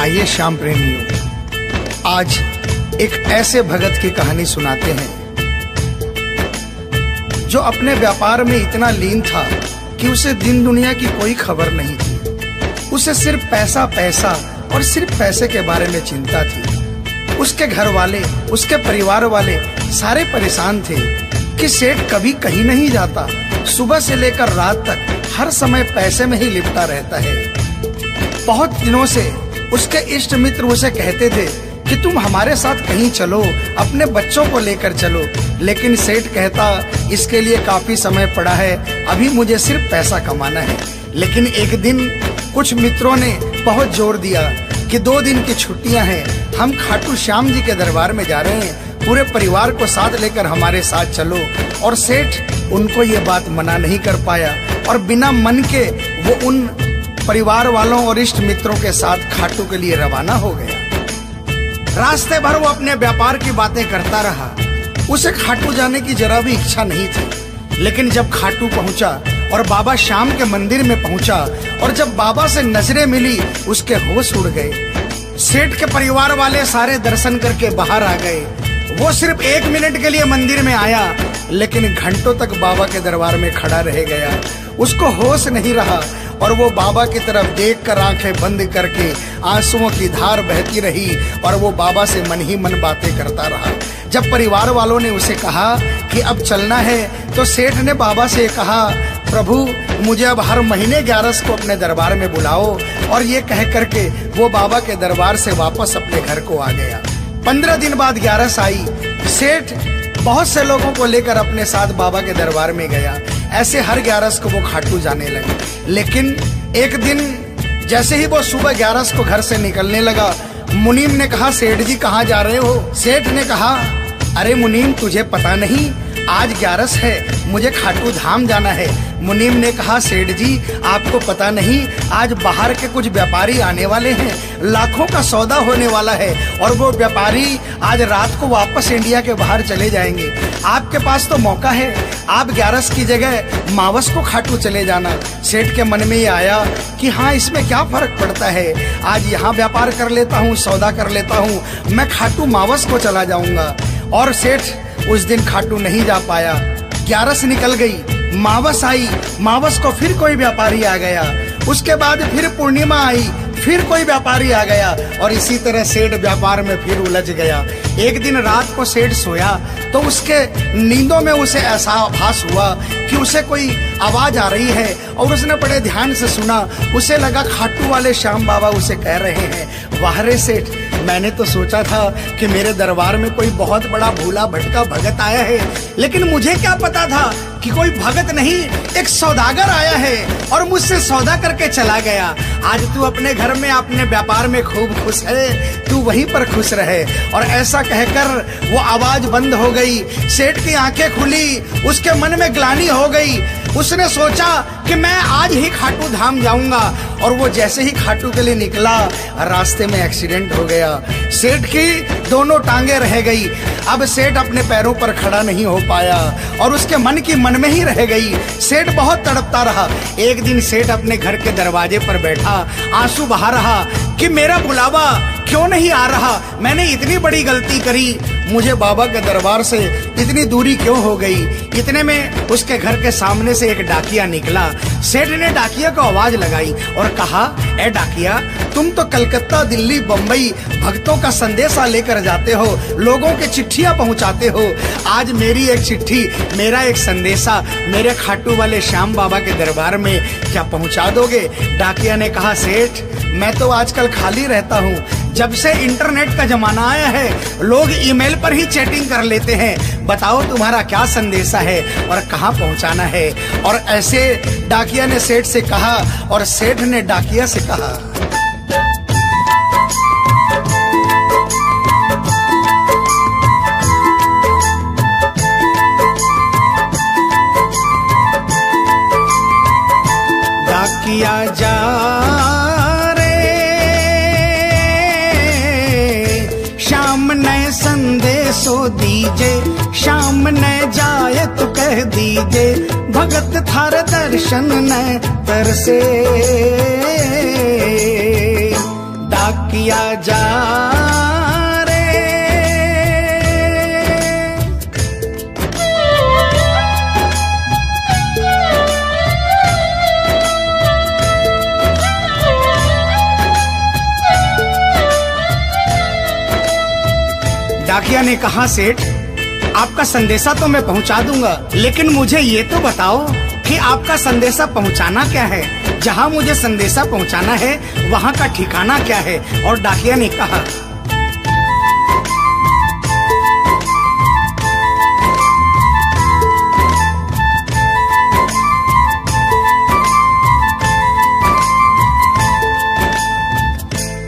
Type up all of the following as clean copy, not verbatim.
आइए श्याम प्रेमियों, आज एक ऐसे भगत की कहानी सुनाते हैं जो अपने व्यापार में इतना लीन था कि उसे दिन दुनिया की कोई खबर नहीं थी। उसे सिर्फ पैसा पैसा और सिर्फ पैसे के बारे में चिंता थी। उसके घर वाले, उसके परिवार वाले सारे परेशान थे कि सेठ कभी कहीं नहीं जाता, सुबह से लेकर रात तक हर समय पैसे में ही लिपटा रहता है। बहुत दिनों से उसके इष्ट मित्र उसे कहते थे कि तुम हमारे साथ कहीं चलो, अपने बच्चों को लेकर चलो, लेकिन सेठ कहता इसके लिए काफी समय पड़ा है, अभी मुझे सिर्फ पैसा कमाना है। लेकिन एक दिन कुछ मित्रों ने बहुत जोर दिया कि 2 दिन की छुट्टियां हैं, हम खाटू श्याम जी के दरबार में जा रहे हैं, पूरे परिवार को साथ लेकर हमारे साथ चलो। और सेठ उनको ये बात मना नहीं कर पाया और बिना मन के वो उन परिवार वालों और इष्ट मित्रों के साथ खाटू के लिए रवाना हो गया। रास्ते भर वो अपने व्यापार की बातें करता रहा। उसे खाटू जाने की जरा भी इच्छा नहीं थी। लेकिन जब खाटू पहुंचा और बाबा श्याम के मंदिर में पहुंचा और जब बाबा से नजरें मिली, उसके होश उड़ गए। सेठ के परिवार वाले सारे दर्शन करके बाहर आ गए। वो सिर्फ 1 मिनट के लिए मंदिर में आया, लेकिन घंटों तक बाबा के दरबार में खड़ा रह गया। उसको होश नहीं रहा और वो बाबा की तरफ देखकर आंखें बंद करके आंसुओं की धार बहती रही और वो बाबा से मन ही मन बातें करता रहा। जब परिवार वालों ने उसे कहा कि अब चलना है, तो सेठ ने बाबा से कहा, प्रभु मुझे अब हर महीने 11 को अपने दरबार में बुलाओ। और ये कह करके वो बाबा के दरबार से वापस अपने घर को आ गया। 15 दिन बाद 11 आई। सेठ बहुत से लोगों को लेकर अपने साथ बाबा के दरबार में गया। ऐसे हर 11 को वो खाटू जाने लगे। लेकिन एक दिन जैसे ही वो सुबह 11 को घर से निकलने लगा, मुनीम ने कहा, सेठ जी कहाँ जा रहे हो? सेठ ने कहा, अरे मुनीम तुझे पता नहीं, आज 11 है, मुझे खाटू धाम जाना है। मुनीम ने कहा, सेठ जी आपको पता नहीं, आज बाहर के कुछ व्यापारी आने वाले हैं, लाखों का सौदा होने वाला है और वो व्यापारी आज रात को वापस इंडिया के बाहर चले जाएंगे। आपके पास तो मौका है, आप 11 की जगह मावस को खाटू चले जाना। सेठ के मन में ये आया कि हाँ, इसमें क्या फर्क पड़ता है, आज यहाँ व्यापार कर लेता हूँ, सौदा कर लेता हूँ, मैं खाटू मावस को चला जाऊंगा। और सेठ उस दिन खाटू नहीं जा पाया। 11 निकल गई, मावस आई, मावस को फिर कोई व्यापारी आ गया। उसके बाद फिर पूर्णिमा आई, फिर कोई व्यापारी आ गया और इसी तरह सेठ व्यापार में फिर उलझ गया। एक दिन रात को सेठ सोया तो उसके नींदों में उसे ऐसा आभास हुआ कि उसे कोई आवाज आ रही है और उसने बड़े ध्यान से सुना। उसे लगा खाटू वाले श्याम बाबा उसे कह रहे हैं, वाह रे सेठ, मैंने तो सोचा था कि मेरे दरबार में कोई बहुत बड़ा भूला भटका भगत आया है, लेकिन मुझे क्या पता था कि कोई भगत नहीं, एक सौदागर आया है और मुझसे सौदा करके चला गया। आज तू अपने घर में, अपने व्यापार में खूब खुश है, तू वहीं पर खुश रहे। और ऐसा कहकर वो आवाज बंद हो गई। सेठ की आंखें खुली, उसके मन में ग्लानि हो गई। उसने सोचा कि मैं आज ही खाटू धाम जाऊंगा और वो जैसे ही खाटू के लिए निकला, रास्ते में एक्सीडेंट हो गया। सेठ की दोनों टांगे रह गई। अब सेठ अपने पैरों पर खड़ा नहीं हो पाया और उसके मन की मन में ही रह गई। सेठ बहुत तड़पता रहा। एक दिन सेठ अपने घर के दरवाजे पर बैठा, आंसू बहा रहा कि मेरा बुलावा क्यों नहीं आ रहा, मैंने इतनी बड़ी गलती करी, मुझे बाबा के दरबार से इतनी दूरी क्यों हो गई। इतने में उसके घर के सामने से एक डाकिया निकला। सेठ ने डाकिया को आवाज लगाई और कहा, ए डाकिया, तुम तो कलकत्ता, दिल्ली, बम्बई भक्तों का संदेशा लेकर जाते हो, लोगों के चिट्ठियां पहुंचाते हो। आज मेरी एक चिट्ठी, मेरा एक संदेशा मेरे खाटू वाले श्याम बाबा के दरबार में क्या पहुंचा दोगे? डाकिया ने कहा, सेठ मैं तो आजकल खाली रहता हूँ, जब से इंटरनेट का जमाना आया है लोग ईमेल पर ही चैटिंग कर लेते हैं, बताओ तुम्हारा क्या संदेशा है और कहाँ पहुँचाना है। और ऐसे डाकिया ने सेठ से कहा और सेठ ने डाकिया से कहा। डाकिया जा संदेशो दीजे, शाम न जाए तो कह दीजे, भगत थार दर्शन न तरसे। डाकी डाकिया जा रे। डाकिया ने कहा, सेठ आपका संदेशा तो मैं पहुंचा दूंगा, लेकिन मुझे ये तो बताओ कि आपका संदेशा पहुंचाना क्या है। जहां मुझे संदेशा पहुंचाना है वहां का ठिकाना क्या है। और डाकिया ने कहा,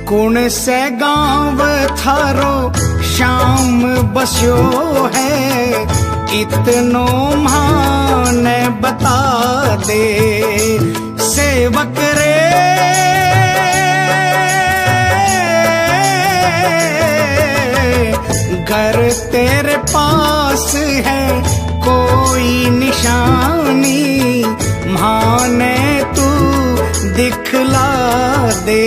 कौन से गांव थारो शाम बस्यो है, इतनो माने बता दे सेवक रे। घर तेरे पास है कोई निशानी, माने तू दिखला दे।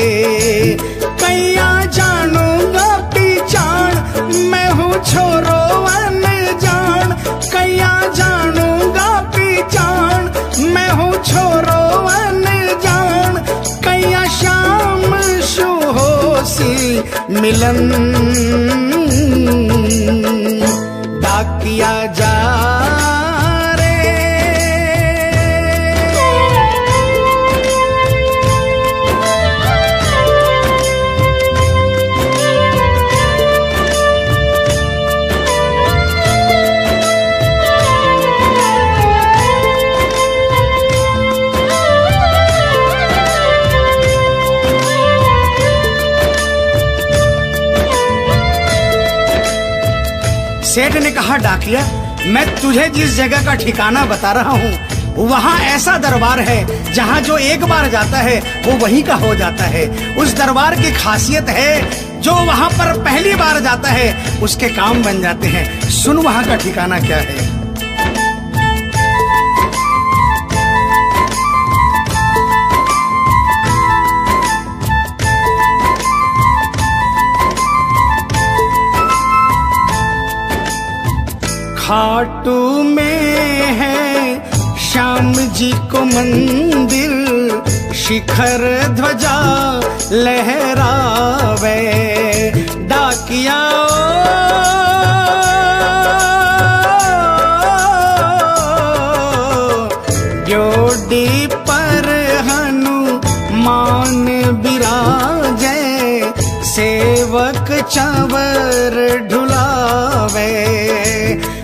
कैया जानूंगा पहचान, मैं हूँ छोरो अनजान। कैया जानूंगा पहचान, मैं हूँ छोरो अनजान। कैया शाम शु होसी मिलन, डाकिया जा रे। सेठ ने कहा, डाकिया मैं तुझे जिस जगह का ठिकाना बता रहा हूँ वहाँ ऐसा दरबार है जहाँ जो एक बार जाता है वो वहीं का हो जाता है। उस दरबार की खासियत है जो वहाँ पर पहली बार जाता है उसके काम बन जाते हैं। सुन वहाँ का ठिकाना क्या है। खाटू में है श्याम जी को मंदिर, शिखर ध्वजा लहरावे। डाकिया ड्योडी पर हनुमान बिराजे, सेवक चंवर ढुलावे।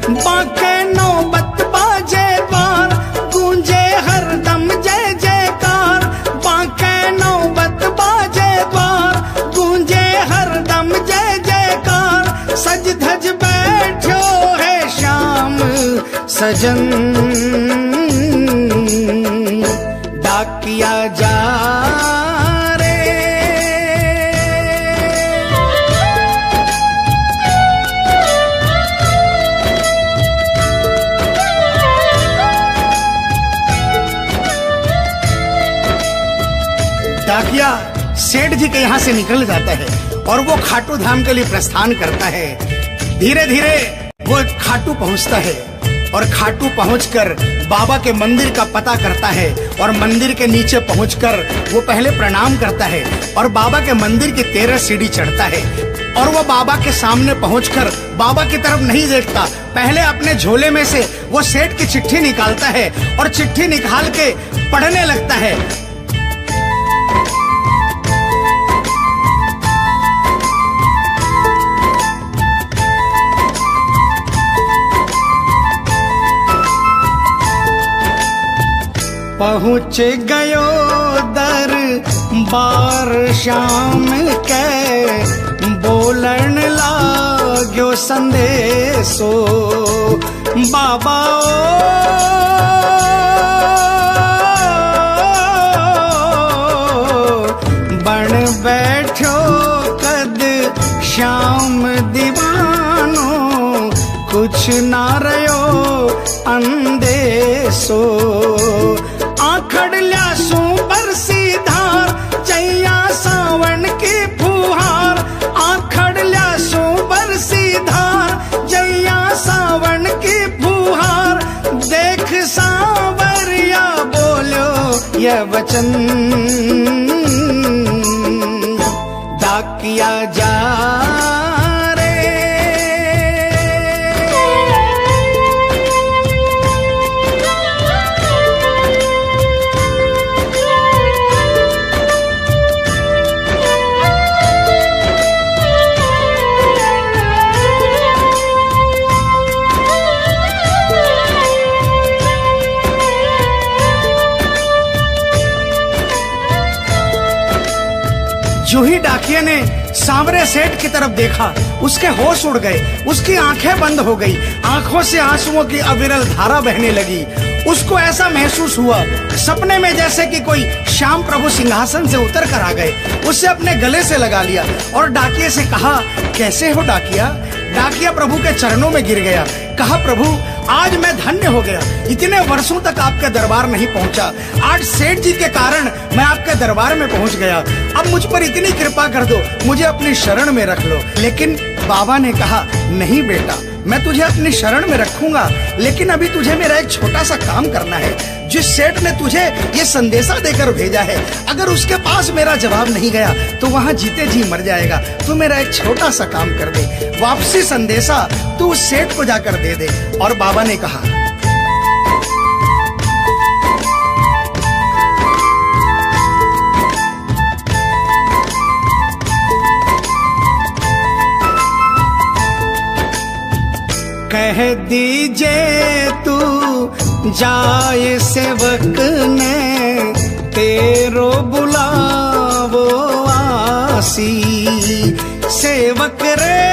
बाके नौबत बाजे बार, गूंजे हरदम जय जयकार। बाके नौबत बाजे बार, गूंजे हरदम जय जयकार। सज धज बैठो है श्याम सजन, डाकिया जा डाकिया सेठ जी के यहाँ से निकल जाता है और वो खाटू धाम के लिए प्रस्थान करता है। धीरे धीरे वो खाटू पहुँचता है और खाटू पहुंचकर बाबा के मंदिर का पता करता है और मंदिर के नीचे पहुंचकर वो पहले प्रणाम करता है और बाबा के मंदिर की 13 सीढ़ी चढ़ता है। और वो बाबा के सामने पहुंचकर बाबा की तरफ नहीं देखता, पहले अपने झोले में से वो सेठ की चिट्ठी निकालता है और चिट्ठी निकाल के पढ़ने लगता है। पहुँच गयो दरबार श्याम के, बोलन लाग्यो संदेशो। बाबा बन बैठो कद श्याम दीवानो, कुछ ना रयो अंदेशो। आखड़ ल्यासू बरसी धार, चैया सावन की फुहार। वचन, डाकिया जा रे। जो ही डाकिया ने सांवरे सेठ की तरफ देखा, उसके होश उड़ गए, उसकी आंखें बंद हो गई, आंखों से आंसुओं की अविरल धारा बहने लगी। उसको ऐसा महसूस हुआ सपने में जैसे कि कोई श्याम प्रभु सिंहासन से उतर कर आ गए। उसे अपने गले से लगा लिया और डाकिया से कहा, कैसे हो डाकिया? डाकिया प्रभु के चरणों में गिर गया, कहा, प्रभु आज मैं धन्य हो गया, इतने वर्षों तक आपके दरबार नहीं पहुंचा, आज सेठ जी के कारण मैं आपके दरबार में पहुंच गया। अब मुझ पर इतनी कृपा कर दो, मुझे अपनी शरण में रख लो। लेकिन बाबा ने कहा, नहीं बेटा, मैं तुझे अपनी शरण में रखूंगा, लेकिन अभी तुझे मेरा एक छोटा सा काम करना है। जिस सेठ ने तुझे ये संदेशा देकर भेजा है, अगर उसके पास मेरा जवाब नहीं गया तो वहाँ जीते जी मर जाएगा। तू मेरा एक छोटा सा काम कर दे, वापसी संदेशा तू उस सेठ को जाकर दे दे। और बाबा ने कहा, कह दीजिए तू जाए सेवक ने तेरो बुलावो आसी, सेवक रे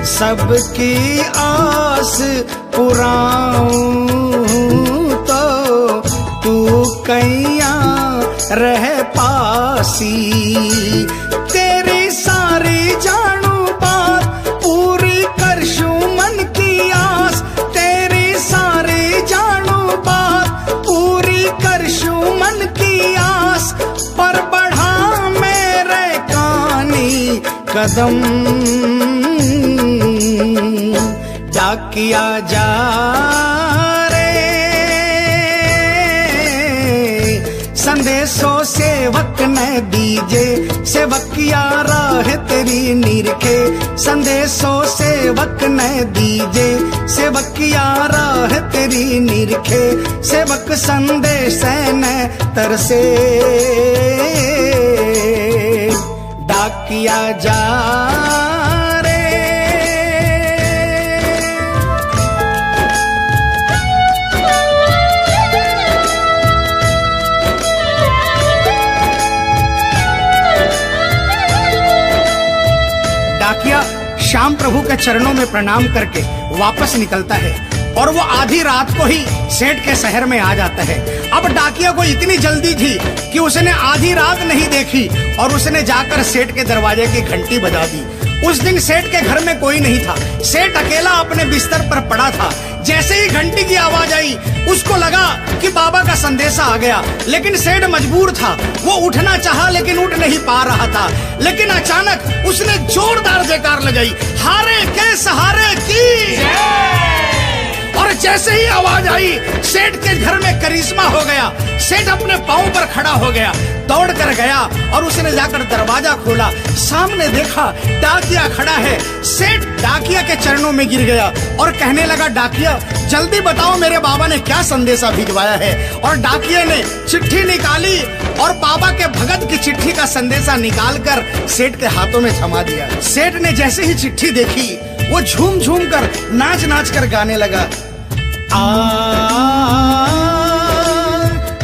सबकी आस पुराऊं तो तू कैया रह पासी। तेरी सारी जानू बात पूरी करशू मन की आस, तेरी सारी जानू बात पूरी करशू मन की आस, पर बढ़ा मेरे कानी कदम डाकिया जा रे। संदेशो सेवक ने दीजे, सेवकिया राह तेरी निरखे। संदेशो सेवक ने दीजे, सेवकिया राह तेरी निरखे। सेवक संदेश ने तरसे डाकिया जा रे। डाकिया श्याम प्रभु के चरणों में प्रणाम करके वापस निकलता है और वो आधी रात को ही सेठ के शहर में आ जाता है। अब डाकिया को इतनी जल्दी थी कि उसने आधी रात नहीं देखी और उसने जाकर सेठ के दरवाजे की घंटी बजा दी। उस दिन सेठ के घर में कोई नहीं था, सेठ अकेला अपने बिस्तर पर पड़ा था। जैसे ही घंटी की आवाज आई उसको लगा कि बाबा का संदेशा आ गया, लेकिन सेठ मजबूर था, वो उठना चाहा लेकिन उठ नहीं पा रहा था। लेकिन अचानक उसने जोरदार जयकार लगाई, हारे के सहारे की। और जैसे ही आवाज आई सेठ के घर में करिश्मा हो गया। सेठ अपने पांव पर खड़ा हो गया, दौड़ कर गया और उसने जाकर दरवाजा खोला। सामने देखा डाकिया खड़ा है। सेठ डाकिया के चरणों में गिर गया और कहने लगा, डाकिया जल्दी बताओ मेरे बाबा ने क्या संदेशा भिजवाया है। और डाकिया ने चिट्ठी निकाली और बाबा के भगत की चिट्ठी का संदेशा निकालकर सेठ के हाथों में थमा दिया। सेठ ने जैसे ही चिट्ठी देखी वो झूम झूम कर नाच नाच कर गाने लगा, आ, आ, आ,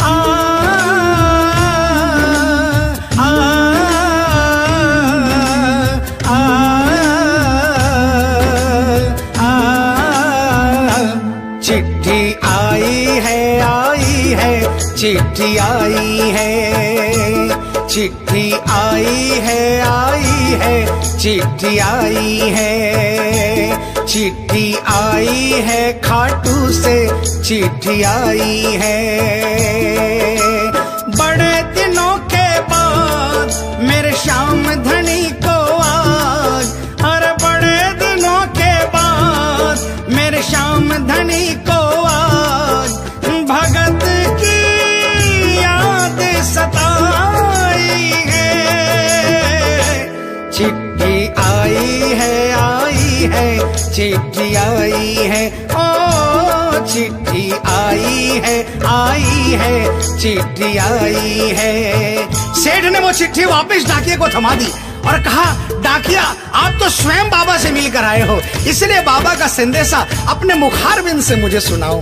आ, आ, चिट्ठी आई है, चिट्ठी आई है, चिट्ठी आई है, चिट्ठी आई है, चिट्ठी आई है, खाटू से चिट्ठी आई है। बड़े दिनों के बाद मेरे श्याम धनी को आज, अरे बड़े दिनों के बाद मेरे श्याम धनी को आज भगत की याद सताई है। चिट्ठी आई है, चिट्ठी आई है, ओ चिट्ठी आई है, चिट्ठी आई है। सेठ ने वो चिट्ठी वापस डाकिये को थमा दी और कहा, डाकिया आप तो स्वयं बाबा से मिलकर आए हो, इसलिए बाबा का संदेशा अपने मुखारबिंद से मुझे सुनाओ।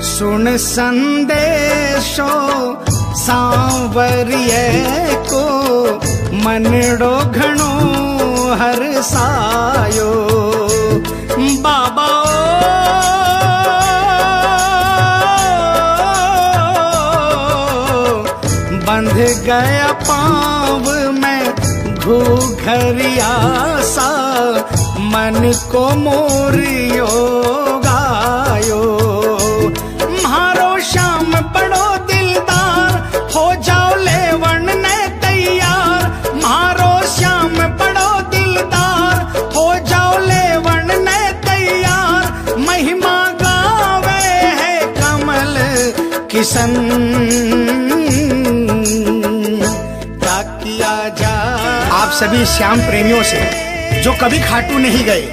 सुन संदेशो सांवरिये को मनड़ो घणो हरसायो। बाबा बंध गया पाँव में घूघरिया सा, मन को मोरियो गायो। श्याम बड़ो दिलदार, हो जाओ लेवन ने तैयार। मारो श्याम बड़ो दिलदार, हो जाओ लेवन ने तैयार। महिमा गावे है कमल किशन, क्या किया जा। आप सभी श्याम प्रेमियों से जो कभी खाटू नहीं गए,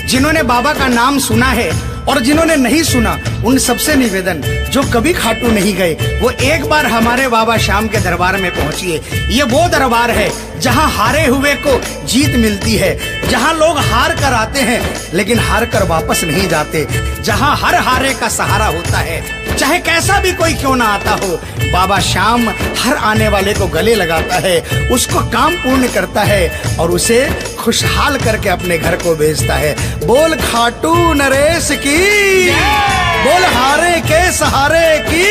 जिन्होंने बाबा का नाम सुना है और जिन्होंने नहीं सुना, उन सबसे निवेदन, जो कभी खाटू नहीं गए वो एक बार हमारे बाबा श्याम के दरबार में पहुंचिए। ये वो दरबार है जहां हारे हुए को जीत मिलती है, जहां लोग हार कर आते हैं लेकिन हार कर वापस नहीं जाते, जहां हर हारे का सहारा होता है। चाहे कैसा भी कोई क्यों ना आता हो, बाबा श्याम हर आने वाले को गले लगाता है, उसको काम पूर्ण करता है और उसे खुशहाल करके अपने घर को भेजता है। बोल खाटू नरेश की, बोल हारे के सहारे की।